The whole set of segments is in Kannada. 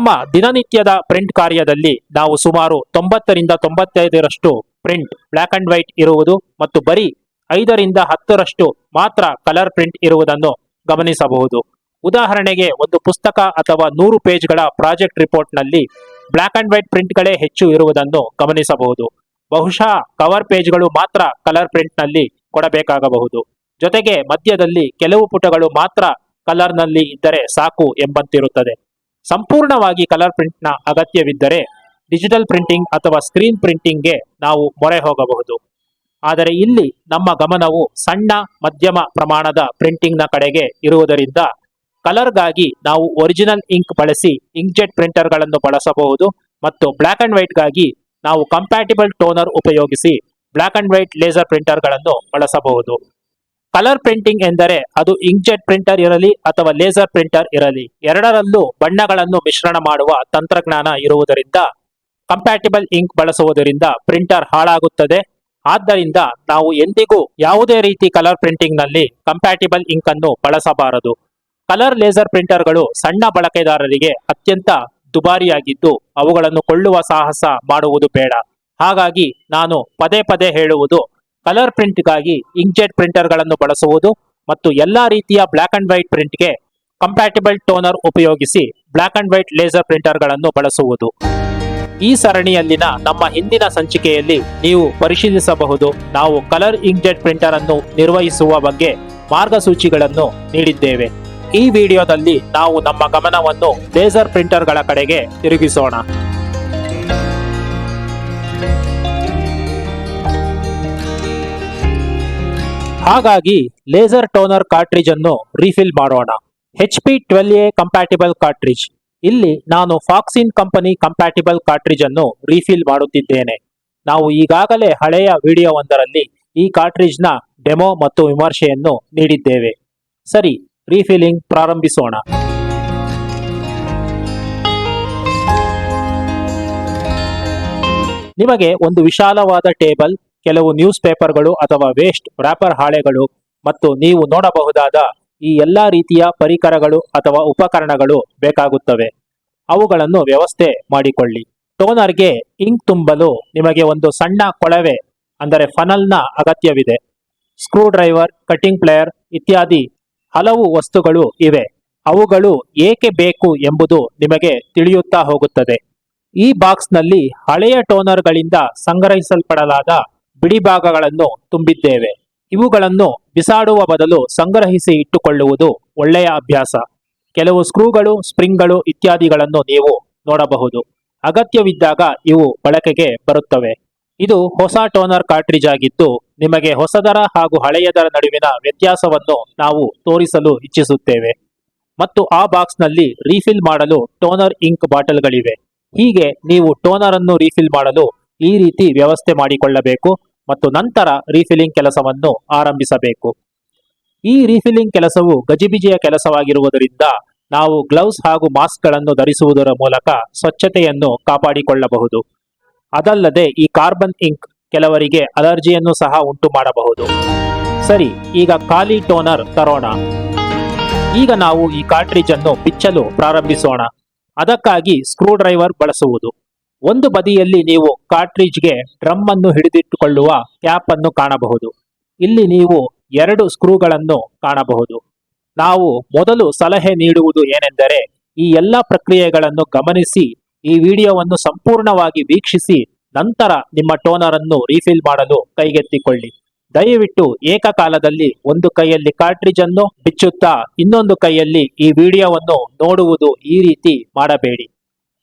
ನಮ್ಮ ದಿನನಿತ್ಯದ ಪ್ರಿಂಟ್ ಕಾರ್ಯದಲ್ಲಿ ನಾವು ಸುಮಾರು 90ರಿಂದ 95ರಷ್ಟು ಪ್ರಿಂಟ್ ಬ್ಲಾಕ್ ಅಂಡ್ ವೈಟ್ ಇರುವುದು ಮತ್ತು ಬರೀ 5ರಿಂದ 10ರಷ್ಟು ಮಾತ್ರ ಕಲರ್ ಪ್ರಿಂಟ್ ಇರುವುದನ್ನು ಗಮನಿಸಬಹುದು. ಉದಾಹರಣೆಗೆ ಒಂದು ಪುಸ್ತಕ ಅಥವಾ 100 ಪೇಜ್ಗಳ ಪ್ರಾಜೆಕ್ಟ್ ರಿಪೋರ್ಟ್ನಲ್ಲಿ ಬ್ಲಾಕ್ ಅಂಡ್ ವೈಟ್ ಪ್ರಿಂಟ್ಗಳೇ ಹೆಚ್ಚು ಇರುವುದನ್ನು ಗಮನಿಸಬಹುದು. ಬಹುಶಃ ಕವರ್ ಪೇಜ್ಗಳು ಮಾತ್ರ ಕಲರ್ ಪ್ರಿಂಟ್ನಲ್ಲಿ ಕೊಡಬೇಕಾಗಬಹುದು. ಜೊತೆಗೆ ಮಧ್ಯದಲ್ಲಿ ಕೆಲವು ಪುಟಗಳು ಮಾತ್ರ ಕಲರ್ನಲ್ಲಿ ಇದ್ದರೆ ಸಾಕು ಎಂಬಂತಿರುತ್ತದೆ. ಸಂಪೂರ್ಣವಾಗಿ ಕಲರ್ ಪ್ರಿಂಟ್ನ ಅಗತ್ಯವಿದ್ದರೆ ಡಿಜಿಟಲ್ ಪ್ರಿಂಟಿಂಗ್ ಅಥವಾ ಸ್ಕ್ರೀನ್ ಪ್ರಿಂಟಿಂಗ್ಗೆ ನಾವು ಮೊರೆ ಹೋಗಬಹುದು. ಆದರೆ ಇಲ್ಲಿ ನಮ್ಮ ಗಮನವು ಸಣ್ಣ ಮಧ್ಯಮ ಪ್ರಮಾಣದ ಪ್ರಿಂಟಿಂಗ್ನ ಕಡೆಗೆ ಇರುವುದರಿಂದ ಕಲರ್ಗಾಗಿ ನಾವು ಒರಿಜಿನಲ್ ಇಂಕ್ ಬಳಸಿ ಇಂಕ್ಜೆಟ್ ಪ್ರಿಂಟರ್ಗಳನ್ನು ಬಳಸಬಹುದು ಮತ್ತು ಬ್ಲಾಕ್ ಅಂಡ್ ವೈಟ್ಗಾಗಿ ನಾವು ಕಂಪ್ಯಾಟಿಬಲ್ ಟೋನರ್ ಉಪಯೋಗಿಸಿ ಬ್ಲಾಕ್ ಅಂಡ್ ವೈಟ್ ಲೇಸರ್ ಪ್ರಿಂಟರ್ಗಳನ್ನು ಬಳಸಬಹುದು. ಕಲರ್ ಪ್ರಿಂಟಿಂಗ್ ಎಂದರೆ ಅದು ಇಂಕ್ಜೆಟ್ ಪ್ರಿಂಟರ್ ಇರಲಿ ಅಥವಾ ಲೇಸರ್ ಪ್ರಿಂಟರ್ ಇರಲಿ, ಎರಡರಲ್ಲೂ ಬಣ್ಣಗಳನ್ನು ಮಿಶ್ರಣ ಮಾಡುವ ತಂತ್ರಜ್ಞಾನ ಇರುವುದರಿಂದ ಕಂಪ್ಯಾಟಿಬಲ್ ಇಂಕ್ ಬಳಸುವುದರಿಂದ ಪ್ರಿಂಟರ್ ಹಾಳಾಗುತ್ತದೆ. ಆದ್ದರಿಂದ ನಾವು ಎಂದಿಗೂ ಯಾವುದೇ ರೀತಿ ಕಲರ್ ಪ್ರಿಂಟಿಂಗ್ ನಲ್ಲಿ ಕಂಪ್ಯಾಟಿಬಲ್ ಇಂಕ್ ಅನ್ನು ಬಳಸಬಾರದು. ಕಲರ್ ಲೇಸರ್ ಪ್ರಿಂಟರ್ಗಳು ಸಣ್ಣ ಬಳಕೆದಾರರಿಗೆ ಅತ್ಯಂತ ದುಬಾರಿಯಾಗಿದ್ದು ಅವುಗಳನ್ನು ಕೊಳ್ಳುವ ಸಾಹಸ ಮಾಡುವುದು ಬೇಡ. ಹಾಗಾಗಿ ನಾನು ಪದೇ ಪದೇ ಹೇಳುವುದು, ಕಲರ್ ಪ್ರಿಂಟ್ಗಾಗಿ ಇಂಕ್ಜೆಟ್ ಪ್ರಿಂಟರ್ಗಳನ್ನು ಬಳಸುವುದು ಮತ್ತು ಎಲ್ಲಾ ರೀತಿಯ ಬ್ಲಾಕ್ ಅಂಡ್ ವೈಟ್ ಪ್ರಿಂಟ್ಗೆ ಕಂಪ್ಯಾಟಿಬಲ್ ಟೋನರ್ ಉಪಯೋಗಿಸಿ ಬ್ಲಾಕ್ ಅಂಡ್ ವೈಟ್ ಲೇಸರ್ ಪ್ರಿಂಟರ್ಗಳನ್ನು ಬಳಸುವುದು. ಈ ಸರಣಿಯಲ್ಲಿನ ನಮ್ಮ ಹಿಂದಿನ ಸಂಚಿಕೆಯಲ್ಲಿ ನೀವು ಪರಿಶೀಲಿಸಬಹುದು. ನಾವು ಕಲರ್ ಇಂಕ್ಜೆಟ್ ಪ್ರಿಂಟರ್ ಅನ್ನು ನಿರ್ವಹಿಸುವ ಬಗ್ಗೆ ಮಾರ್ಗಸೂಚಿಗಳನ್ನು ನೀಡಿದ್ದೇವೆ. ಈ ವಿಡಿಯೋದಲ್ಲಿ ನಾವು ನಮ್ಮ ಗಮನವನ್ನು ಲೇಸರ್ ಪ್ರಿಂಟರ್ಗಳ ಕಡೆಗೆ ತಿರುಗಿಸೋಣ. ಹಾಗಾಗಿ ಲೇಸರ್ ಟೋನರ್ ಕಾರ್ಟ್ರಿಜ್ ಅನ್ನು ರೀಫಿಲ್ ಮಾಡೋಣ. HP 12A compatible cartridge. ಇಲ್ಲಿ ನಾನು ಫಾಕ್ಸಿನ್ ಕಂಪನಿ ಕಂಪ್ಯಾಟಿಬಲ್ ಕಾರ್ಟ್ರಿಜ್ ಅನ್ನು ರೀಫಿಲ್ ಮಾಡುತ್ತಿದ್ದೇನೆ. ನಾವು ಈಗಾಗಲೇ ಹಳೆಯ ವಿಡಿಯೋವೊಂದರಲ್ಲಿ ಈ ಕಾರ್ಟ್ರಿಜ್ ನ ಡೆಮೋ ಮತ್ತು ವಿಮರ್ಶೆಯನ್ನು ನೀಡಿದ್ದೇವೆ. ಸರಿ, ರೀಫಿಲಿಂಗ್ ಪ್ರಾರಂಭಿಸೋಣ. ನಿಮಗೆ ಒಂದು ವಿಶಾಲವಾದ ಟೇಬಲ್, ಕೆಲವು ನ್ಯೂಸ್ ಪೇಪರ್ಗಳು ಅಥವಾ ವೇಸ್ಟ್ ವ್ರಾಪರ್ ಹಾಳೆಗಳು ಮತ್ತು ನೀವು ನೋಡಬಹುದಾದ ಈ ಎಲ್ಲಾ ರೀತಿಯ ಪರಿಕರಗಳು ಅಥವಾ ಉಪಕರಣಗಳು ಬೇಕಾಗುತ್ತವೆ. ಅವುಗಳನ್ನು ವ್ಯವಸ್ಥೆ ಮಾಡಿಕೊಳ್ಳಿ. ಟೋನರ್ಗೆ ಇಂಕ್ ತುಂಬಲು ನಿಮಗೆ ಒಂದು ಸಣ್ಣ ಕೊಳವೆ ಅಂದರೆ ಫನಲ್ನ ಅಗತ್ಯವಿದೆ. ಸ್ಕ್ರೂ ಡ್ರೈವರ್, ಕಟಿಂಗ್ ಪ್ಲೇಯರ್ ಇತ್ಯಾದಿ ಹಲವು ವಸ್ತುಗಳು ಇವೆ. ಅವುಗಳು ಏಕೆ ಬೇಕು ಎಂಬುದು ನಿಮಗೆ ತಿಳಿಯುತ್ತಾ ಹೋಗುತ್ತದೆ. ಈ ಬಾಕ್ಸ್ನಲ್ಲಿ ಹಳೆಯ ಟೋನರ್ಗಳಿಂದ ಸಂಗ್ರಹಿಸಲ್ಪಡಲಾದ ಬಿಡಿಭಾಗಗಳನ್ನು ತುಂಬಿದ್ದೇವೆ. ಇವುಗಳನ್ನು ಬಿಸಾಡುವ ಬದಲು ಸಂಗ್ರಹಿಸಿ ಇಟ್ಟುಕೊಳ್ಳುವುದು ಒಳ್ಳೆಯ ಅಭ್ಯಾಸ. ಕೆಲವು ಸ್ಕ್ರೂಗಳು, ಸ್ಪ್ರಿಂಗ್ಗಳು ಇತ್ಯಾದಿಗಳನ್ನು ನೀವು ನೋಡಬಹುದು. ಅಗತ್ಯವಿದ್ದಾಗ ಇವು ಬಳಕೆಗೆ ಬರುತ್ತವೆ. ಇದು ಹೊಸ ಟೋನರ್ ಕಾರ್ಟ್ರಿಜ್ ಆಗಿದ್ದು ನಿಮಗೆ ಹೊಸದರ ಹಾಗೂ ಹಳೆಯದರ ನಡುವಿನ ವ್ಯತ್ಯಾಸವನ್ನು ನಾವು ತೋರಿಸಲು ಇಚ್ಛಿಸುತ್ತೇವೆ. ಮತ್ತು ಆ ಬಾಕ್ಸ್ನಲ್ಲಿ ರೀಫಿಲ್ ಮಾಡಲು ಟೋನರ್ ಇಂಕ್ ಬಾಟಲ್ಗಳಿವೆ. ಹೀಗೆ ನೀವು ಟೋನರ್ ಅನ್ನು ರೀಫಿಲ್ ಮಾಡಲು ಈ ರೀತಿ ವ್ಯವಸ್ಥೆ ಮಾಡಿಕೊಳ್ಳಬೇಕು ಮತ್ತು ನಂತರ ರೀಫಿಲಿಂಗ್ ಕೆಲಸವನ್ನು ಆರಂಭಿಸಬೇಕು. ಈ ರೀಫಿಲಿಂಗ್ ಕೆಲಸವು ಗಜಿಬಿಜಿಯ ಕೆಲಸವಾಗಿರುವುದರಿಂದ ನಾವು ಗ್ಲೌಸ್ ಹಾಗೂ ಮಾಸ್ಕ್ಗಳನ್ನು ಧರಿಸುವುದರ ಮೂಲಕ ಸ್ವಚ್ಛತೆಯನ್ನು ಕಾಪಾಡಿಕೊಳ್ಳಬಹುದು. ಅದಲ್ಲದೆ ಈ ಕಾರ್ಬನ್ ಇಂಕ್ ಕೆಲವರಿಗೆ ಅಲರ್ಜಿಯನ್ನು ಸಹ ಉಂಟು ಮಾಡಬಹುದು. ಸರಿ, ಈಗ ಖಾಲಿ ಟೋನರ್ ತರೋಣ. ಈಗ ನಾವು ಈ ಕಾರ್ಟ್ರಿಜ್ ಅನ್ನು ಬಿಚ್ಚಲು ಪ್ರಾರಂಭಿಸೋಣ. ಅದಕ್ಕಾಗಿ ಸ್ಕ್ರೂ ಡ್ರೈವರ್ ಬಳಸುವುದು. ಒಂದು ಬದಿಯಲ್ಲಿ ನೀವು ಕಾರ್ಟ್ರಿಜ್ಗೆ ಡ್ರಮ್ ಅನ್ನು ಹಿಡಿದಿಟ್ಟುಕೊಳ್ಳುವ ಕ್ಯಾಪ್ ಅನ್ನು ಕಾಣಬಹುದು. ಇಲ್ಲಿ ನೀವು 2 ಸ್ಕ್ರೂಗಳನ್ನು ಕಾಣಬಹುದು. ನಾವು ಮೊದಲು ಸಲಹೆ ನೀಡುವುದು ಏನೆಂದರೆ ಈ ಎಲ್ಲ ಪ್ರಕ್ರಿಯೆಗಳನ್ನು ಗಮನಿಸಿ ಈ ವಿಡಿಯೋವನ್ನು ಸಂಪೂರ್ಣವಾಗಿ ವೀಕ್ಷಿಸಿ ನಂತರ ನಿಮ್ಮ ಟೋನರ್ ಅನ್ನು ರೀಫಿಲ್ ಮಾಡಲು ಕೈಗೆತ್ತಿಕೊಳ್ಳಿ. ದಯವಿಟ್ಟು ಏಕಕಾಲದಲ್ಲಿ ಒಂದು ಕೈಯಲ್ಲಿ ಕಾರ್ಟ್ರಿಜ್ ಅನ್ನು ಬಿಚ್ಚುತ್ತಾ ಇನ್ನೊಂದು ಕೈಯಲ್ಲಿ ಈ ವಿಡಿಯೋವನ್ನು ನೋಡುವುದು ಈ ರೀತಿ ಮಾಡಬೇಡಿ.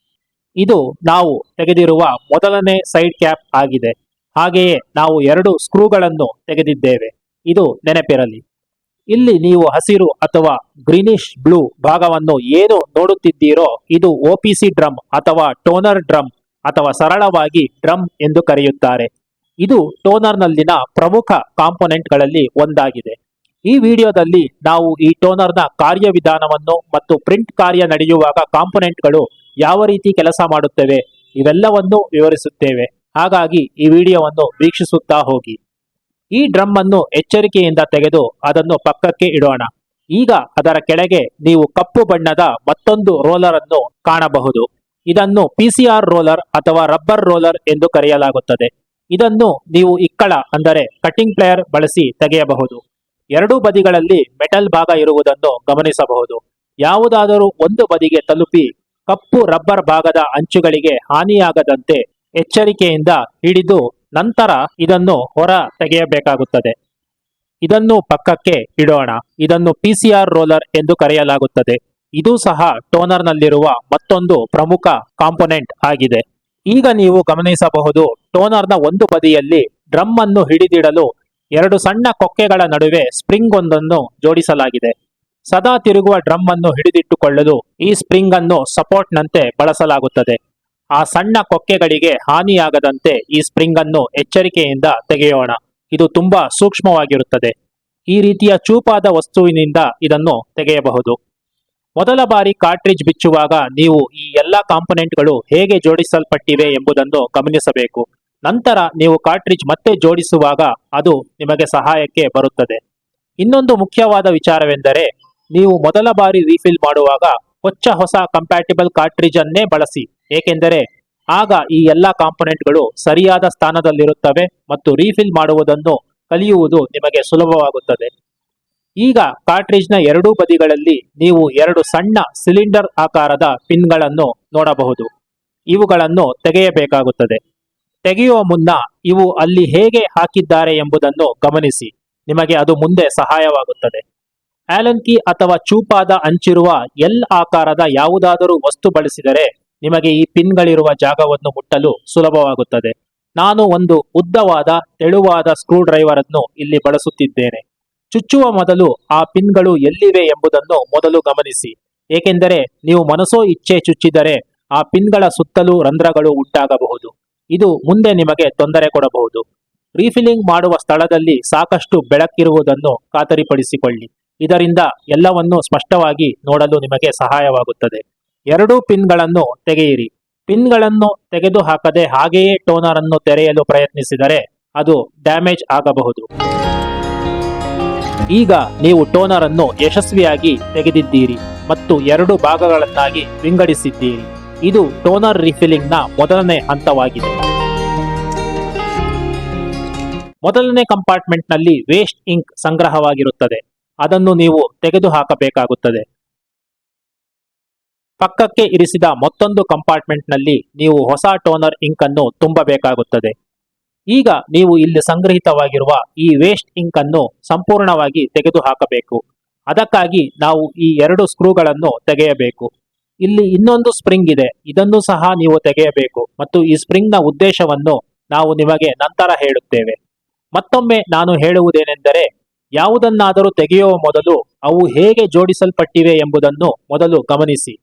ಇದು ನಾವು ತೆಗೆದಿರುವ ಮೊದಲನೇ ಸೈಡ್ ಕ್ಯಾಪ್ ಆಗಿದೆ. ಹಾಗೆಯೇ ನಾವು 2 ಸ್ಕ್ರೂಗಳನ್ನು ತೆಗೆದಿದ್ದೇವೆ. ಇದು ನೆನಪಿರಲಿ. ಇಲ್ಲಿ ನೀವು ಹಸಿರು ಅಥವಾ ಗ್ರೀನಿಶ್ ಬ್ಲೂ ಭಾಗವನ್ನು ಏನು ನೋಡುತ್ತಿದ್ದೀರೋ ಇದು OPC ಡ್ರಮ್ ಅಥವಾ ಟೋನರ್ ಡ್ರಮ್ ಅಥವಾ ಸರಳವಾಗಿ ಡ್ರಮ್ ಎಂದು ಕರೆಯುತ್ತಾರೆ. ಇದು ಟೋನರ್ನಲ್ಲಿನ ಪ್ರಮುಖ ಕಾಂಪೊನೆಂಟ್ಗಳಲ್ಲಿ ಒಂದಾಗಿದೆ. ಈ ವಿಡಿಯೋದಲ್ಲಿ ನಾವು ಈ ಟೋನರ್ನ ಕಾರ್ಯವಿಧಾನವನ್ನು ಮತ್ತು ಪ್ರಿಂಟ್ ಕಾರ್ಯ ನಡೆಯುವಾಗ ಕಾಂಪೊನೆಂಟ್ಗಳು ಯಾವ ರೀತಿ ಕೆಲಸ ಮಾಡುತ್ತವೆ ಇವೆಲ್ಲವನ್ನು ವಿವರಿಸುತ್ತೇವೆ. ಹಾಗಾಗಿ ಈ ವಿಡಿಯೋವನ್ನು ವೀಕ್ಷಿಸುತ್ತಾ ಹೋಗಿ. ಈ ಡ್ರಮ್ ಅನ್ನು ಎಚ್ಚರಿಕೆಯಿಂದ ತೆಗೆದು ಅದನ್ನು ಪಕ್ಕಕ್ಕೆ ಇಡೋಣ. ಈಗ ಅದರ ಕೆಳಗೆ ನೀವು ಕಪ್ಪು ಬಣ್ಣದ ಮತ್ತೊಂದು ರೋಲರ್ ಅನ್ನು ಕಾಣಬಹುದು. ಇದನ್ನು ಪಿಸಿಆರ್ ರೋಲರ್ ಅಥವಾ ರಬ್ಬರ್ ರೋಲರ್ ಎಂದು ಕರೆಯಲಾಗುತ್ತದೆ. ಇದನ್ನು ನೀವು ಇಕ್ಕಳ ಅಂದರೆ ಕಟಿಂಗ್ ಪ್ಲೇಯರ್ ಬಳಸಿ ತೆಗೆಯಬಹುದು. ಎರಡೂ ಬದಿಗಳಲ್ಲಿ ಮೆಟಲ್ ಭಾಗ ಇರುವುದನ್ನು ಗಮನಿಸಬಹುದು. ಯಾವುದಾದರೂ ಒಂದು ಬದಿಗೆ ತಲುಪಿ ಕಪ್ಪು ರಬ್ಬರ್ ಭಾಗದ ಅಂಚುಗಳಿಗೆ ಹಾನಿಯಾಗದಂತೆ ಎಚ್ಚರಿಕೆಯಿಂದ ಹಿಡಿದು ನಂತರ ಇದನ್ನು ಹೊರ ತೆಗೆಯಬೇಕಾಗುತ್ತದೆ. ಇದನ್ನು ಪಕ್ಕಕ್ಕೆ ಇಡೋಣ. ಇದನ್ನು ಪಿಸಿಆರ್ ರೋಲರ್ ಎಂದು ಕರೆಯಲಾಗುತ್ತದೆ. ಇದು ಸಹ ಟೋನರ್ನಲ್ಲಿರುವ ಮತ್ತೊಂದು ಪ್ರಮುಖ ಕಾಂಪೊನೆಂಟ್ ಆಗಿದೆ. ಈಗ ನೀವು ಗಮನಿಸಬಹುದು, ಟೋನರ್ನ ಒಂದು ಬದಿಯಲ್ಲಿ ಡ್ರಮ್ ಅನ್ನು ಹಿಡಿದಿಡಲು ಎರಡು ಸಣ್ಣ ಕೊಕ್ಕೆಗಳ ನಡುವೆ ಸ್ಪ್ರಿಂಗ್ ಒಂದನ್ನು ಜೋಡಿಸಲಾಗಿದೆ. ಸದಾ ತಿರುಗುವ ಡ್ರಮ್ ಅನ್ನು ಹಿಡಿದಿಟ್ಟುಕೊಳ್ಳಲು ಈ ಸ್ಪ್ರಿಂಗ್ ಅನ್ನು ಸಪೋರ್ಟ್ನಂತೆ ಬಳಸಲಾಗುತ್ತದೆ. ಆ ಸಣ್ಣ ಕೊಕ್ಕೆಗಳಿಗೆ ಹಾನಿಯಾಗದಂತೆ ಈ ಸ್ಪ್ರಿಂಗ್ ಅನ್ನು ಎಚ್ಚರಿಕೆಯಿಂದ ತೆಗೆಯೋಣ. ಇದು ತುಂಬಾ ಸೂಕ್ಷ್ಮವಾಗಿರುತ್ತದೆ. ಈ ರೀತಿಯ ಚೂಪಾದ ವಸ್ತುವಿನಿಂದ ಇದನ್ನು ತೆಗೆಯಬಹುದು. ಮೊದಲ ಬಾರಿ ಕಾರ್ಟ್ರಿಡ್ಜ್ ಬಿಚ್ಚುವಾಗ ನೀವು ಈ ಎಲ್ಲಾ ಕಾಂಪೊನೆಂಟ್ಗಳು ಹೇಗೆ ಜೋಡಿಸಲ್ಪಟ್ಟಿವೆ ಎಂಬುದನ್ನು ಗಮನಿಸಬೇಕು. ನಂತರ ನೀವು ಕಾರ್ಟ್ರಿಡ್ಜ್ ಮತ್ತೆ ಜೋಡಿಸುವಾಗ ಅದು ನಿಮಗೆ ಸಹಾಯಕ್ಕೆ ಬರುತ್ತದೆ. ಇನ್ನೊಂದು ಮುಖ್ಯವಾದ ವಿಚಾರವೆಂದರೆ, ನೀವು ಮೊದಲ ಬಾರಿ ರೀಫಿಲ್ ಮಾಡುವಾಗ ಹೊಸ ಕಂಪ್ಯಾಟಿಬಲ್ ಕಾರ್ಟ್ರಿಡ್ಜ್ ಅನ್ನೇ ಬಳಸಿ. ಏಕೆಂದರೆ ಆಗ ಈ ಎಲ್ಲಾ ಕಾಂಪೊನೆಂಟ್ಗಳು ಸರಿಯಾದ ಸ್ಥಾನದಲ್ಲಿರುತ್ತವೆ ಮತ್ತು ರೀಫಿಲ್ ಮಾಡುವುದನ್ನು ಕಲಿಯುವುದು ನಿಮಗೆ ಸುಲಭವಾಗುತ್ತದೆ. ಈಗ ಕಾರ್ಟ್ರಿಡ್ಜ್ನ ಎರಡೂ ಬದಿಗಳಲ್ಲಿ ನೀವು ಎರಡು ಸಣ್ಣ ಸಿಲಿಂಡರ್ ಆಕಾರದ ಪಿನ್ಗಳನ್ನು ನೋಡಬಹುದು. ಇವುಗಳನ್ನು ತೆಗೆಯಬೇಕಾಗುತ್ತದೆ. ತೆಗೆಯುವ ಮುನ್ನ ಇವು ಅಲ್ಲಿ ಹೇಗೆ ಹಾಕಿದ್ದಾರೆ ಎಂಬುದನ್ನು ಗಮನಿಸಿ. ನಿಮಗೆ ಅದು ಮುಂದೆ ಸಹಾಯವಾಗುತ್ತದೆ. ಆಲನ್ ಕೀ ಅಥವಾ ಚೂಪಾದ ಅಂಚಿರುವ ಎಲ್ ಆಕಾರದ ಯಾವುದಾದರೂ ವಸ್ತು ಬಳಸಿದರೆ ನಿಮಗೆ ಈ ಪಿನ್ಗಳಿರುವ ಜಾಗವನ್ನು ಮುಟ್ಟಲು ಸುಲಭವಾಗುತ್ತದೆ. ನಾನು ಒಂದು ಉದ್ದವಾದ ತೆಳುವಾದ ಸ್ಕ್ರೂ ಡ್ರೈವರ್ ಅನ್ನು ಇಲ್ಲಿ ಬಳಸುತ್ತಿದ್ದೇನೆ. ಚುಚ್ಚುವ ಮೊದಲು ಆ ಪಿನ್ಗಳು ಎಲ್ಲಿವೆ ಎಂಬುದನ್ನು ಮೊದಲು ಗಮನಿಸಿ. ಏಕೆಂದರೆ ನೀವು ಮನಸೋ ಇಚ್ಛೆ ಚುಚ್ಚಿದರೆ ಆ ಪಿನ್ಗಳ ಸುತ್ತಲೂ ರಂಧ್ರಗಳು ಉಂಟಾಗಬಹುದು. ಇದು ಮುಂದೆ ನಿಮಗೆ ತೊಂದರೆ ಕೊಡಬಹುದು. ರೀಫಿಲಿಂಗ್ ಮಾಡುವ ಸ್ಥಳದಲ್ಲಿ ಸಾಕಷ್ಟು ಬೆಳಕಿರುವುದನ್ನು ಖಾತರಿಪಡಿಸಿಕೊಳ್ಳಿ. ಇದರಿಂದ ಎಲ್ಲವನ್ನೂ ಸ್ಪಷ್ಟವಾಗಿ ನೋಡಲು ನಿಮಗೆ ಸಹಾಯವಾಗುತ್ತದೆ. ಎರಡೂ ಪಿನ್ಗಳನ್ನು ತೆಗೆಯಿರಿ. ಪಿನ್ಗಳನ್ನು ತೆಗೆದುಹಾಕದೆ ಹಾಗೆಯೇ ಟೋನರ್ ಅನ್ನು ತೆರೆಯಲು ಪ್ರಯತ್ನಿಸಿದರೆ ಅದು ಡ್ಯಾಮೇಜ್ ಆಗಬಹುದು. ಈಗ ನೀವು ಟೋನರ್ ಅನ್ನು ಯಶಸ್ವಿಯಾಗಿ ತೆಗೆದಿದ್ದೀರಿ ಮತ್ತು ಎರಡು ಭಾಗಗಳನ್ನಾಗಿ ವಿಂಗಡಿಸಿದ್ದೀರಿ. ಇದು ಟೋನರ್ ರೀಫಿಲಿಂಗ್ ನ ಮೊದಲನೇ ಹಂತವಾಗಿದೆ. ಮೊದಲನೇ ಕಂಪಾರ್ಟ್ಮೆಂಟ್ ನಲ್ಲಿ ವೇಸ್ಟ್ ಇಂಕ್ ಸಂಗ್ರಹವಾಗಿರುತ್ತದೆ. ಅದನ್ನು ನೀವು ತೆಗೆದುಹಾಕಬೇಕಾಗುತ್ತದೆ. ಪಕ್ಕಕ್ಕೆ ಇರಿಸಿದ ಮತ್ತೊಂದು ಕಂಪಾರ್ಟ್ಮೆಂಟ್ ನಲ್ಲಿ ನೀವು ಹೊಸ ಟೋನರ್ ಇಂಕ್ ಅನ್ನು ತುಂಬಬೇಕಾಗುತ್ತದೆ. ಈಗ ನೀವು ಇಲ್ಲಿ ಸಂಗ್ರಹಿತವಾಗಿರುವ ಈ ವೇಸ್ಟ್ ಇಂಕ್ ಅನ್ನು ಸಂಪೂರ್ಣವಾಗಿ ತೆಗೆದುಹಾಕಬೇಕು. ಅದಕ್ಕಾಗಿ ನಾವು ಈ ಎರಡು ಸ್ಕ್ರೂಗಳನ್ನು ತೆಗೆಯಬೇಕು. ಇಲ್ಲಿ ಇನ್ನೊಂದು ಸ್ಪ್ರಿಂಗ್ ಇದೆ. ಇದನ್ನು ಸಹ ನೀವು ತೆಗೆಯಬೇಕು ಮತ್ತು ಈ ಸ್ಪ್ರಿಂಗ್ ನ ಉದ್ದೇಶವನ್ನು ನಾವು ನಿಮಗೆ ನಂತರ ಹೇಳುತ್ತೇವೆ. ಮತ್ತೊಮ್ಮೆ ನಾನು ಹೇಳುವುದೇನೆಂದರೆ, ಯಾವುದನ್ನಾದರೂ ತೆಗೆಯುವ ಮೊದಲು ಅವು ಹೇಗೆ ಜೋಡಿಸಲ್ಪಟ್ಟಿವೆ ಎಂಬುದನ್ನು ಮೊದಲು ಗಮನಿಸಿ.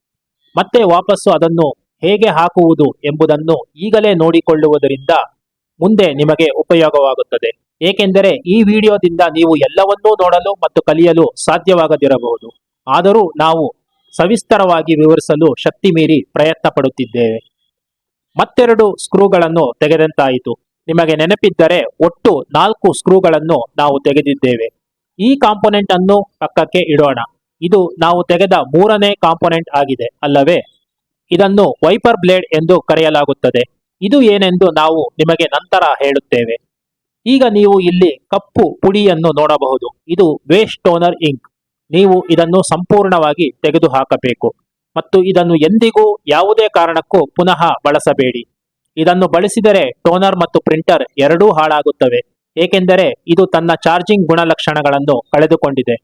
ಮತ್ತೆ ವಾಪಸ್ಸು ಅದನ್ನು ಹೇಗೆ ಹಾಕುವುದು ಎಂಬುದನ್ನು ಈಗಲೇ ನೋಡಿಕೊಳ್ಳುವುದರಿಂದ ಮುಂದೆ ನಿಮಗೆ ಉಪಯೋಗವಾಗುತ್ತದೆ. ಏಕೆಂದರೆ ಈ ವಿಡಿಯೋದಿಂದ ನೀವು ಎಲ್ಲವನ್ನೂ ನೋಡಲು ಮತ್ತು ಕಲಿಯಲು ಸಾಧ್ಯವಾಗದಿರಬಹುದು. ಆದರೂ ನಾವು ಸವಿಸ್ತರವಾಗಿ ವಿವರಿಸಲು ಶಕ್ತಿ ಮೀರಿ ಪ್ರಯತ್ನ ಪಡುತ್ತಿದ್ದೇವೆ. ಮತ್ತೆರಡು ಸ್ಕ್ರೂಗಳನ್ನು ತೆಗೆದಂತಾಯಿತು. ನಿಮಗೆ ನೆನಪಿದ್ದರೆ ಒಟ್ಟು 4 ಸ್ಕ್ರೂಗಳನ್ನು ನಾವು ತೆಗೆದಿದ್ದೇವೆ. ಈ ಕಾಂಪೊನೆಂಟ್ ಅನ್ನು ಪಕ್ಕಕ್ಕೆ ಇಡೋಣ. ಇದು ನಾವು ತೆಗೆದ ಮೂರನೇ ಕಾಂಪೊನೆಂಟ್ ಆಗಿದೆ, ಅಲ್ಲವೇ? ಇದನ್ನು ವೈಪರ್ ಬ್ಲೇಡ್ ಎಂದು ಕರೆಯಲಾಗುತ್ತದೆ. ಇದು ಏನೆಂದು ನಾವು ನಿಮಗೆ ನಂತರ ಹೇಳುತ್ತೇವೆ. ಈಗ ನೀವು ಇಲ್ಲಿ ಕಪ್ಪು ಪುಡಿಯನ್ನು ನೋಡಬಹುದು. ಇದು ವೇಸ್ಟ್ ಟೋನರ್ ಇಂಕ್. ನೀವು ಇದನ್ನು ಸಂಪೂರ್ಣವಾಗಿ ತೆಗೆದುಹಾಕಬೇಕು ಮತ್ತು ಇದನ್ನು ಎಂದಿಗೂ ಯಾವುದೇ ಕಾರಣಕ್ಕೂ ಪುನಃ ಬಳಸಬೇಡಿ. ಇದನ್ನು ಬಳಸಿದರೆ ಟೋನರ್ ಮತ್ತು ಪ್ರಿಂಟರ್ ಎರಡೂ ಹಾಳಾಗುತ್ತವೆ. ಏಕೆಂದರೆ ಇದು ತನ್ನ ಚಾರ್ಜಿಂಗ್ ಗುಣಲಕ್ಷಣಗಳನ್ನು ಕಳೆದುಕೊಂಡಿದೆ.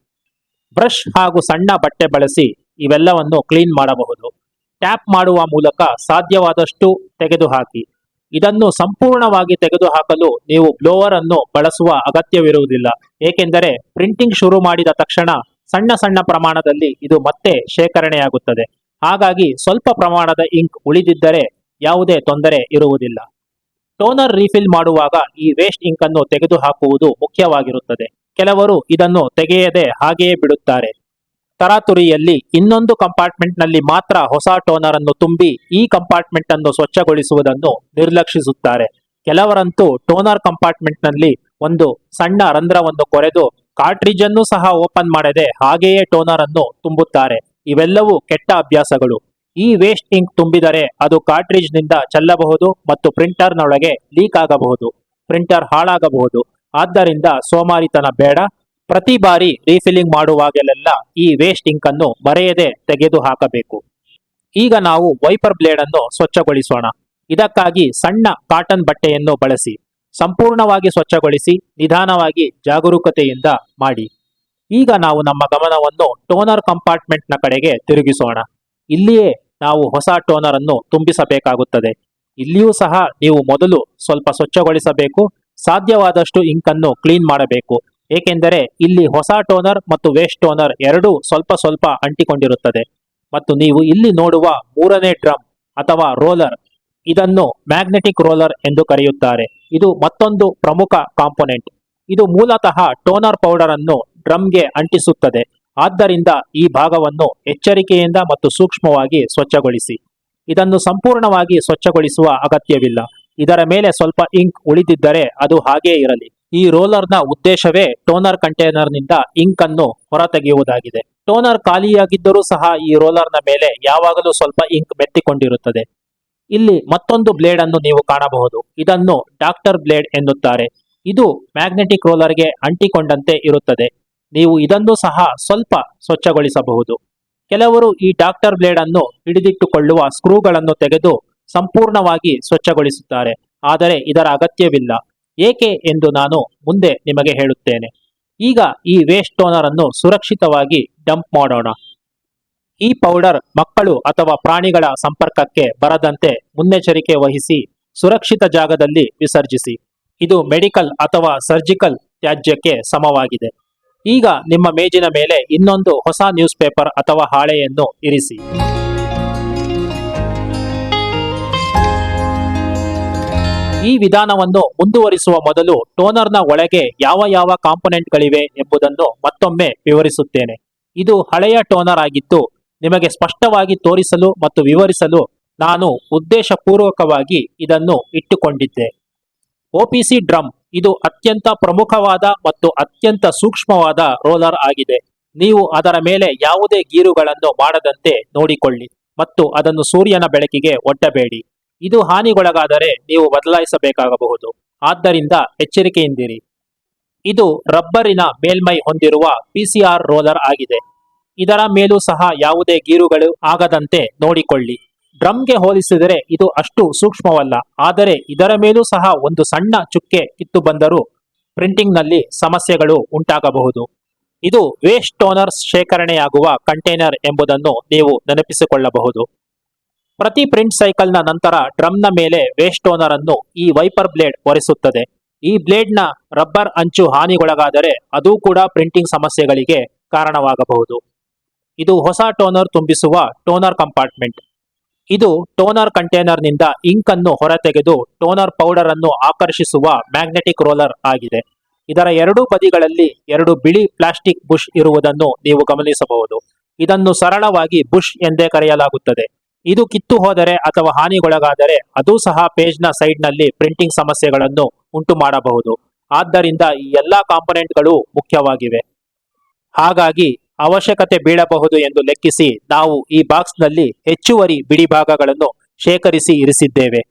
ಬ್ರಷ್ ಹಾಗೂ ಸಣ್ಣ ಬಟ್ಟೆ ಬಳಸಿ ಇವೆಲ್ಲವನ್ನು ಕ್ಲೀನ್ ಮಾಡಬಹುದು. ಟ್ಯಾಪ್ ಮಾಡುವ ಮೂಲಕ ಸಾಧ್ಯವಾದಷ್ಟು ತೆಗೆದುಹಾಕಿ. ಇದನ್ನು ಸಂಪೂರ್ಣವಾಗಿ ತೆಗೆದುಹಾಕಲು ನೀವು ಬ್ಲೋವರ್ ಅನ್ನು ಬಳಸುವ ಅಗತ್ಯವಿರುವುದಿಲ್ಲ. ಏಕೆಂದರೆ ಪ್ರಿಂಟಿಂಗ್ ಶುರು ಮಾಡಿದ ತಕ್ಷಣ ಸಣ್ಣ ಪ್ರಮಾಣದಲ್ಲಿ ಇದು ಮತ್ತೆ ಶೇಖರಣೆಯಾಗುತ್ತದೆ. ಹಾಗಾಗಿ ಸ್ವಲ್ಪ ಪ್ರಮಾಣದ ಇಂಕ್ ಉಳಿದಿದ್ದರೆ ಯಾವುದೇ ತೊಂದರೆ ಇರುವುದಿಲ್ಲ. ಟೋನರ್ ರೀಫಿಲ್ ಮಾಡುವಾಗ ಈ ವೇಸ್ಟ್ ಇಂಕ್ ಅನ್ನು ತೆಗೆದುಹಾಕುವುದು ಮುಖ್ಯವಾಗಿರುತ್ತದೆ. ಕೆಲವರು ಇದನ್ನು ತೆಗೆಯದೆ ಹಾಗೆಯೇ ಬಿಡುತ್ತಾರೆ. ತರಾತುರಿಯಲ್ಲಿ ಇನ್ನೊಂದು ಕಂಪಾರ್ಟ್ಮೆಂಟ್ ನಲ್ಲಿ ಮಾತ್ರ ಹೊಸ ಟೋನರ್ ಅನ್ನು ತುಂಬಿ ಈ ಕಂಪಾರ್ಟ್ಮೆಂಟ್ ಅನ್ನು ಸ್ವಚ್ಛಗೊಳಿಸುವುದನ್ನು ನಿರ್ಲಕ್ಷಿಸುತ್ತಾರೆ. ಕೆಲವರಂತೂ ಟೋನರ್ ಕಂಪಾರ್ಟ್ಮೆಂಟ್ ನಲ್ಲಿ ಒಂದು ಸಣ್ಣ ರಂಧ್ರವನ್ನು ಕೊರೆದು ಕಾರ್ಟ್ರಿಜ್ ಅನ್ನು ಸಹ ಓಪನ್ ಮಾಡದೆ ಹಾಗೆಯೇ ಟೋನರ್ ಅನ್ನು ತುಂಬುತ್ತಾರೆ. ಇವೆಲ್ಲವೂ ಕೆಟ್ಟ ಅಭ್ಯಾಸಗಳು. ಈ ವೇಸ್ಟ್ ಇಂಕ್ ತುಂಬಿದರೆ ಅದು ಕಾರ್ಟ್ರಿಜ್ ನಿಂದ ಚೆಲ್ಲಬಹುದು ಮತ್ತು ಪ್ರಿಂಟರ್ನೊಳಗೆ ಲೀಕ್ ಆಗಬಹುದು, ಪ್ರಿಂಟರ್ ಹಾಳಾಗಬಹುದು. ಆದ್ದರಿಂದ ಸೋಮಾರಿತನ ಬೇಡ. ಪ್ರತಿ ಬಾರಿ ರೀಫಿಲಿಂಗ್ ಮಾಡುವಾಗಲೆಲ್ಲ ಈ ವೇಸ್ಟ್ ಇಂಕ್ ಅನ್ನು ಮರೆಯದೆ ತೆಗೆದು ಹಾಕಬೇಕು. ಈಗ ನಾವು ವೈಪರ್ ಬ್ಲೇಡ್ ಅನ್ನು ಸ್ವಚ್ಛಗೊಳಿಸೋಣ. ಇದಕ್ಕಾಗಿ ಸಣ್ಣ ಕಾಟನ್ ಬಟ್ಟೆಯನ್ನು ಬಳಸಿ ಸಂಪೂರ್ಣವಾಗಿ ಸ್ವಚ್ಛಗೊಳಿಸಿ ನಿಧಾನವಾಗಿ ಜಾಗರೂಕತೆಯಿಂದ ಮಾಡಿ. ಈಗ ನಾವು ನಮ್ಮ ಗಮನವನ್ನು ಟೋನರ್ ಕಂಪಾರ್ಟ್ಮೆಂಟ್ ನ ಕಡೆಗೆ ತಿರುಗಿಸೋಣ. ಇಲ್ಲಿಯೇ ನಾವು ಹೊಸ ಟೋನರ್ ಅನ್ನು ತುಂಬಿಸಬೇಕಾಗುತ್ತದೆ. ಇಲ್ಲಿಯೂ ಸಹ ನೀವು ಮೊದಲು ಸ್ವಲ್ಪ ಸ್ವಚ್ಛಗೊಳಿಸಬೇಕು. ಸಾಧ್ಯವಾದಷ್ಟು ಇಂಕ್ ಅನ್ನು ಕ್ಲೀನ್ ಮಾಡಬೇಕು. ಏಕೆಂದರೆ ಇಲ್ಲಿ ಹೊಸ ಟೋನರ್ ಮತ್ತು ವೇಸ್ಟ್ ಟೋನರ್ ಎರಡೂ ಸ್ವಲ್ಪ ಸ್ವಲ್ಪ ಅಂಟಿಕೊಂಡಿರುತ್ತದೆ. ಮತ್ತು ನೀವು ಇಲ್ಲಿ ನೋಡುವ ಮೂರನೇ ಡ್ರಮ್ ಅಥವಾ ರೋಲರ್, ಇದನ್ನು ಮ್ಯಾಗ್ನೆಟಿಕ್ ರೋಲರ್ ಎಂದು ಕರೆಯುತ್ತಾರೆ. ಇದು ಮತ್ತೊಂದು ಪ್ರಮುಖ ಕಾಂಪೊನೆಂಟ್. ಇದು ಮೂಲತಃ ಟೋನರ್ ಪೌಡರ್ ಅನ್ನು ಡ್ರಮ್ಗೆ ಅಂಟಿಸುತ್ತದೆ. ಆದ್ದರಿಂದ ಈ ಭಾಗವನ್ನು ಎಚ್ಚರಿಕೆಯಿಂದ ಮತ್ತು ಸೂಕ್ಷ್ಮವಾಗಿ ಸ್ವಚ್ಛಗೊಳಿಸಿ. ಇದನ್ನು ಸಂಪೂರ್ಣವಾಗಿ ಸ್ವಚ್ಛಗೊಳಿಸುವ ಅಗತ್ಯವಿಲ್ಲ. ಇದರ ಮೇಲೆ ಸ್ವಲ್ಪ ಇಂಕ್ ಉಳಿದಿದ್ದರೆ ಅದು ಹಾಗೇ ಇರಲಿ. ಈ ರೋಲರ್ನ ಉದ್ದೇಶವೇ ಟೋನರ್ ಕಂಟೈನರ್ನಿಂದ ಇಂಕ್ ಅನ್ನು ಹೊರತೆಗೆಯುವುದಾಗಿದೆ. ಟೋನರ್ ಖಾಲಿಯಾಗಿದ್ದರೂ ಸಹ ಈ ರೋಲರ್ನ ಮೇಲೆ ಯಾವಾಗಲೂ ಸ್ವಲ್ಪ ಇಂಕ್ ಮೆತ್ತಿಕೊಂಡಿರುತ್ತದೆ. ಇಲ್ಲಿ ಮತ್ತೊಂದು ಬ್ಲೇಡ್ ಅನ್ನು ನೀವು ಕಾಣಬಹುದು. ಇದನ್ನು ಡಾಕ್ಟರ್ ಬ್ಲೇಡ್ ಎನ್ನುತ್ತಾರೆ. ಇದು ಮ್ಯಾಗ್ನೆಟಿಕ್ ರೋಲರ್ಗೆ ಅಂಟಿಕೊಂಡಂತೆ ಇರುತ್ತದೆ. ನೀವು ಇದನ್ನು ಸಹ ಸ್ವಲ್ಪ ಸ್ವಚ್ಛಗೊಳಿಸಬಹುದು. ಕೆಲವರು ಈ ಡಾಕ್ಟರ್ ಬ್ಲೇಡ್ ಅನ್ನು ಹಿಡಿದಿಟ್ಟುಕೊಳ್ಳುವ ಸ್ಕ್ರೂಗಳನ್ನು ತೆಗೆದು ಸಂಪೂರ್ಣವಾಗಿ ಸ್ವಚ್ಛಗೊಳಿಸುತ್ತಾರೆ. ಆದರೆ ಇದರ ಅಗತ್ಯವಿಲ್ಲ. ಏಕೆ ಎಂದು ನಾನು ಮುಂದೆ ನಿಮಗೆ ಹೇಳುತ್ತೇನೆ. ಈಗ ಈ ವೇಸ್ಟ್ ಟೋನರ್ ಅನ್ನು ಸುರಕ್ಷಿತವಾಗಿ ಡಂಪ್ ಮಾಡೋಣ. ಈ ಪೌಡರ್ ಮಕ್ಕಳು ಅಥವಾ ಪ್ರಾಣಿಗಳ ಸಂಪರ್ಕಕ್ಕೆ ಬರದಂತೆ ಮುನ್ನೆಚ್ಚರಿಕೆ ವಹಿಸಿ ಸುರಕ್ಷಿತ ಜಾಗದಲ್ಲಿ ವಿಸರ್ಜಿಸಿ. ಇದು ಮೆಡಿಕಲ್ ಅಥವಾ ಸರ್ಜಿಕಲ್ ತ್ಯಾಜ್ಯಕ್ಕೆ ಸಮವಾಗಿದೆ. ಈಗ ನಿಮ್ಮ ಮೇಜಿನ ಮೇಲೆ ಇನ್ನೊಂದು ಹೊಸ ನ್ಯೂಸ್ ಪೇಪರ್ ಅಥವಾ ಹಾಳೆಯನ್ನು ಇರಿಸಿ. ಈ ವಿಧಾನವನ್ನು ಮುಂದುವರಿಸುವ ಮೊದಲು ಟೋನರ್ನ ಒಳಗೆ ಯಾವ ಯಾವ ಕಾಂಪೊನೆಂಟ್ಗಳಿವೆ ಎಂಬುದನ್ನು ಮತ್ತೊಮ್ಮೆ ವಿವರಿಸುತ್ತೇನೆ. ಇದು ಹಳೆಯ ಟೋನರ್ ಆಗಿದ್ದು ನಿಮಗೆ ಸ್ಪಷ್ಟವಾಗಿ ತೋರಿಸಲು ಮತ್ತು ವಿವರಿಸಲು ನಾನು ಉದ್ದೇಶಪೂರ್ವಕವಾಗಿ ಇದನ್ನು ಇಟ್ಟುಕೊಂಡಿದ್ದೆ. ಒಪಿಸಿ ಡ್ರಮ್ ಇದು ಅತ್ಯಂತ ಪ್ರಮುಖವಾದ ಮತ್ತು ಅತ್ಯಂತ ಸೂಕ್ಷ್ಮವಾದ ರೋಲರ್ ಆಗಿದೆ. ನೀವು ಅದರ ಮೇಲೆ ಯಾವುದೇ ಗೀರುಗಳನ್ನು ಮಾಡದಂತೆ ನೋಡಿಕೊಳ್ಳಿ ಮತ್ತು ಅದನ್ನು ಸೂರ್ಯನ ಬೆಳಕಿಗೆ ಒಡ್ಡಬೇಡಿ. ಇದು ಹಾನಿಗೊಳಗಾದರೆ ನೀವು ಬದಲಾಯಿಸಬೇಕಾಗಬಹುದು. ಆದ್ದರಿಂದ ಎಚ್ಚರಿಕೆಯಿಂದಿರಿ. ಇದು ರಬ್ಬರಿನ ಮೇಲ್ಮೈ ಹೊಂದಿರುವ ಪಿಸಿಆರ್ ರೋಲರ್ ಆಗಿದೆ. ಇದರ ಮೇಲೂ ಸಹ ಯಾವುದೇ ಗೀರುಗಳು ಆಗದಂತೆ ನೋಡಿಕೊಳ್ಳಿ. ಡ್ರಮ್ಗೆ ಹೋಲಿಸಿದರೆ ಇದು ಅಷ್ಟು ಸೂಕ್ಷ್ಮವಲ್ಲ, ಆದರೆ ಇದರ ಮೇಲೂ ಸಹ ಒಂದು ಸಣ್ಣ ಚುಕ್ಕೆ ಕಿತ್ತು ಬಂದರೂ ಪ್ರಿಂಟಿಂಗ್ನಲ್ಲಿ ಸಮಸ್ಯೆಗಳು ಉಂಟಾಗಬಹುದು. ಇದು ವೇಸ್ಟ್ ಟೋನರ್ ಶೇಖರಣೆಯಾಗುವ ಕಂಟೈನರ್ ಎಂಬುದನ್ನು ನೀವು ನೆನಪಿಸಿಕೊಳ್ಳಬಹುದು. ಪ್ರತಿ ಪ್ರಿಂಟ್ ಸೈಕಲ್ನ ನಂತರ ಡ್ರಮ್ನ ಮೇಲೆ ವೇಸ್ಟ್ ಟೋನರ್ ಅನ್ನು ಈ ವೈಪರ್ ಬ್ಲೇಡ್ ಒರೆಸುತ್ತದೆ. ಈ ಬ್ಲೇಡ್ನ ರಬ್ಬರ್ ಅಂಚು ಹಾನಿಗೊಳಗಾದರೆ ಅದು ಕೂಡ ಪ್ರಿಂಟಿಂಗ್ ಸಮಸ್ಯೆಗಳಿಗೆ ಕಾರಣವಾಗಬಹುದು. ಇದು ಹೊಸ ಟೋನರ್ ತುಂಬಿಸುವ ಟೋನರ್ ಕಂಪಾರ್ಟ್ಮೆಂಟ್. ಇದು ಟೋನರ್ ಕಂಟೈನರ್ನಿಂದ ಇಂಕ್ ಅನ್ನು ಹೊರತೆಗೆದು ಟೋನರ್ ಪೌಡರ್ ಅನ್ನು ಆಕರ್ಷಿಸುವ ಮ್ಯಾಗ್ನೆಟಿಕ್ ರೋಲರ್ ಆಗಿದೆ. ಇದರ ಎರಡೂ ಬದಿಗಳಲ್ಲಿ ಎರಡು ಬಿಳಿ ಪ್ಲಾಸ್ಟಿಕ್ ಬುಷ್ ಇರುವುದನ್ನು ನೀವು ಗಮನಿಸಬಹುದು. ಇದನ್ನು ಸರಳವಾಗಿ ಬುಷ್ ಎಂದೇ ಕರೆಯಲಾಗುತ್ತದೆ. ಇದು ಕಿತ್ತು ಹೋದರೆ ಅಥವಾ ಹಾನಿಗೊಳಗಾದರೆ ಅದು ಸಹ ಪೇಜ್ನ ಸೈಡ್ನಲ್ಲಿ ಪ್ರಿಂಟಿಂಗ್ ಸಮಸ್ಯೆಗಳನ್ನು ಉಂಟು ಮಾಡಬಹುದು. ಆದ್ದರಿಂದ ಈ ಎಲ್ಲಾ ಕಾಂಪೊನೆಂಟ್ಗಳು ಮುಖ್ಯವಾಗಿವೆ. ಹಾಗಾಗಿ ಅವಶ್ಯಕತೆ ಬೀಳಬಹುದು ಎಂದು ಲೆಕ್ಕಿಸಿ ನಾವು ಈ ಬಾಕ್ಸ್ನಲ್ಲಿ ಹೆಚ್ಚುವರಿ ಬಿಡಿ ಭಾಗಗಳನ್ನು ಶೇಖರಿಸಿ ಇರಿಸಿದ್ದೇವೆ.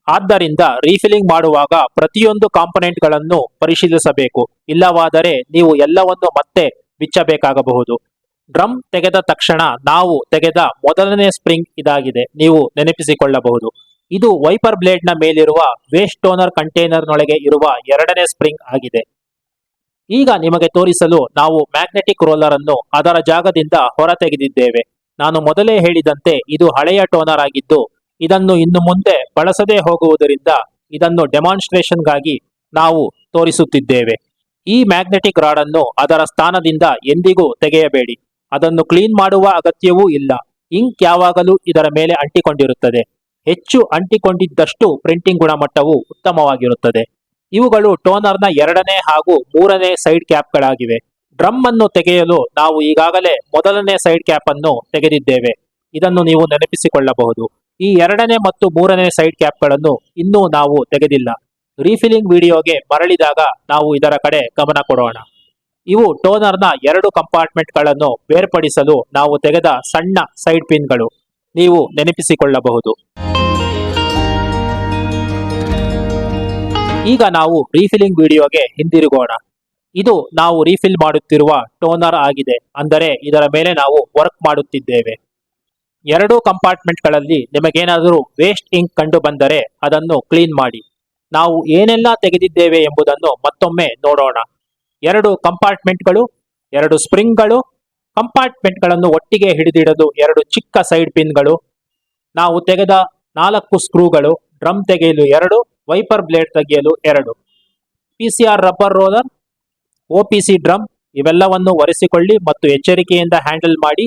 ಆದ್ದರಿಂದ ರೀಫಿಲಿಂಗ್ ಮಾಡುವಾಗ ಪ್ರತಿಯೊಂದು ಕಾಂಪೊನೆಂಟ್ಗಳನ್ನು ಪರಿಶೀಲಿಸಬೇಕು. ಇಲ್ಲವಾದರೆ ನೀವು ಎಲ್ಲವನ್ನು ಮತ್ತೆ ಬಿಚ್ಚಬೇಕಾಗಬಹುದು. ಡ್ರಮ್ ತೆಗೆದ ತಕ್ಷಣ ನಾವು ತೆಗೆದ ಮೊದಲನೇ ಸ್ಪ್ರಿಂಗ್ ಇದಾಗಿದೆ, ನೀವು ನೆನಪಿಸಿಕೊಳ್ಳಬಹುದು. ಇದು ವೈಪರ್ ಬ್ಲೇಡ್ನ ಮೇಲಿರುವ ವೇಸ್ಟ್ ಟೋನರ್ ಕಂಟೈನರ್ನೊಳಗೆ ಇರುವ ಎರಡನೇ ಸ್ಪ್ರಿಂಗ್ ಆಗಿದೆ. ಈಗ ನಿಮಗೆ ತೋರಿಸಲು ನಾವು ಮ್ಯಾಗ್ನೆಟಿಕ್ ರೋಲರ್ ಅನ್ನು ಅದರ ಜಾಗದಿಂದ ಹೊರತೆಗೆದಿದ್ದೇವೆ. ನಾನು ಮೊದಲೇ ಹೇಳಿದಂತೆ ಇದು ಹಳೆಯ ಟೋನರ್ ಆಗಿದ್ದು ಇದನ್ನು ಇನ್ನು ಮುಂದೆ ಬಳಸದೇ ಹೋಗುವುದರಿಂದ ಇದನ್ನು ಡೆಮಾನ್ಸ್ಟ್ರೇಷನ್ಗಾಗಿ ನಾವು ತೋರಿಸುತ್ತಿದ್ದೇವೆ. ಈ ಮ್ಯಾಗ್ನೆಟಿಕ್ ರಾಡ್ ಅನ್ನು ಅದರ ಸ್ಥಾನದಿಂದ ಎಂದಿಗೂ ತೆಗೆಯಬೇಡಿ. ಅದನ್ನು ಕ್ಲೀನ್ ಮಾಡುವ ಅಗತ್ಯವೂ ಇಲ್ಲ. ಇಂಕ್ ಯಾವಾಗಲೂ ಇದರ ಮೇಲೆ ಅಂಟಿಕೊಂಡಿರುತ್ತದೆ. ಹೆಚ್ಚು ಅಂಟಿಕೊಂಡಿದ್ದಷ್ಟು ಪ್ರಿಂಟಿಂಗ್ ಗುಣಮಟ್ಟವು ಉತ್ತಮವಾಗಿರುತ್ತದೆ. ಇವುಗಳು ಟೋನರ್ನ ಎರಡನೇ ಹಾಗೂ ಮೂರನೇ ಸೈಡ್ ಕ್ಯಾಪ್ಗಳಾಗಿವೆ. ಡ್ರಮ್ ಅನ್ನು ತೆಗೆಯಲು ನಾವು ಈಗಾಗಲೇ ಮೊದಲನೇ ಸೈಡ್ ಕ್ಯಾಪ್ ಅನ್ನು ತೆಗೆದಿದ್ದೇವೆ. ಇದನ್ನು ನೀವು ನೆನಪಿಸಿಕೊಳ್ಳಬಹುದು. ಈ ಎರಡನೇ ಮತ್ತು ಮೂರನೇ ಸೈಡ್ ಕ್ಯಾಪ್ಗಳನ್ನು ಇನ್ನೂ ನಾವು ತೆಗೆದಿಲ್ಲ. ರೀಫಿಲಿಂಗ್ ವಿಡಿಯೋಗೆ ಮರಳಿದಾಗ ನಾವು ಇದರ ಕಡೆ ಗಮನ ಕೊಡೋಣ. ಇವು ಟೋನರ್ನ 2 ಕಂಪಾರ್ಟ್ಮೆಂಟ್ಗಳನ್ನು ಬೇರ್ಪಡಿಸಲು ನಾವು ತೆಗೆದ ಸಣ್ಣ ಸೈಡ್ ಪಿನ್ಗಳು. ನೀವು ನೆನಪಿಸಿಕೊಳ್ಳಬಹುದು. ಈಗ ನಾವು ರೀಫಿಲಿಂಗ್ ವಿಡಿಯೋಗೆ ಹಿಂದಿರುಗೋಣ. ಇದು ನಾವು ರೀಫಿಲ್ ಮಾಡುತ್ತಿರುವ ಟೋನರ್ ಆಗಿದೆ. ಅಂದರೆ ಇದರ ಮೇಲೆ ನಾವು ವರ್ಕ್ ಮಾಡುತ್ತಿದ್ದೇವೆ. 2 ಕಂಪಾರ್ಟ್ಮೆಂಟ್ಗಳಲ್ಲಿ ನಿಮಗೇನಾದರೂ ವೇಸ್ಟ್ ಇಂಕ್ ಕಂಡು ಬಂದರೆ ಅದನ್ನು ಕ್ಲೀನ್ ಮಾಡಿ. ನಾವು ಏನೆಲ್ಲ ತೆಗೆದಿದ್ದೇವೆ ಎಂಬುದನ್ನು ಮತ್ತೊಮ್ಮೆ ನೋಡೋಣ. 2 ಕಂಪಾರ್ಟ್ಮೆಂಟ್ಗಳು, 2 ಸ್ಪ್ರಿಂಗ್ಗಳು, ಕಂಪಾರ್ಟ್ಮೆಂಟ್ಗಳನ್ನು ಒಟ್ಟಿಗೆ ಹಿಡಿದಿಡಲು 2 ಚಿಕ್ಕ ಸೈಡ್ ಪಿನ್ಗಳು, ನಾವು ತೆಗೆದ 4 ಸ್ಕ್ರೂಗಳು, ಡ್ರಮ್ ತೆಗೆಯಲು 2, ವೈಪರ್ ಬ್ಲೇಡ್ ತೆಗೆಯಲು 2, PCR rubber roller, OPC drum ಇವೆಲ್ಲವನ್ನು ಒರೆಸಿಕೊಳ್ಳಿ ಮತ್ತು ಎಚ್ಚರಿಕೆಯಿಂದ ಹ್ಯಾಂಡಲ್ ಮಾಡಿ.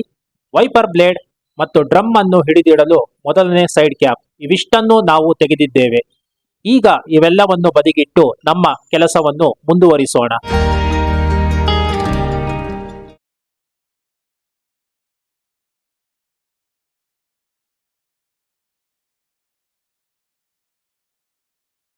ವೈಪರ್ ಬ್ಲೇಡ್ ಮತ್ತು ಡ್ರಮ್ ಅನ್ನು ಹಿಡಿದಿಡಲು ಮೊದಲನೇ ಸೈಡ್ ಕ್ಯಾಪ್ ಇವಿಷ್ಟನ್ನು ನಾವು ತೆಗೆದಿದ್ದೇವೆ. ಈಗ ಇವೆಲ್ಲವನ್ನು ಬದಿಗಿಟ್ಟು ನಮ್ಮ ಕೆಲಸವನ್ನು ಮುಂದುವರಿಸೋಣ.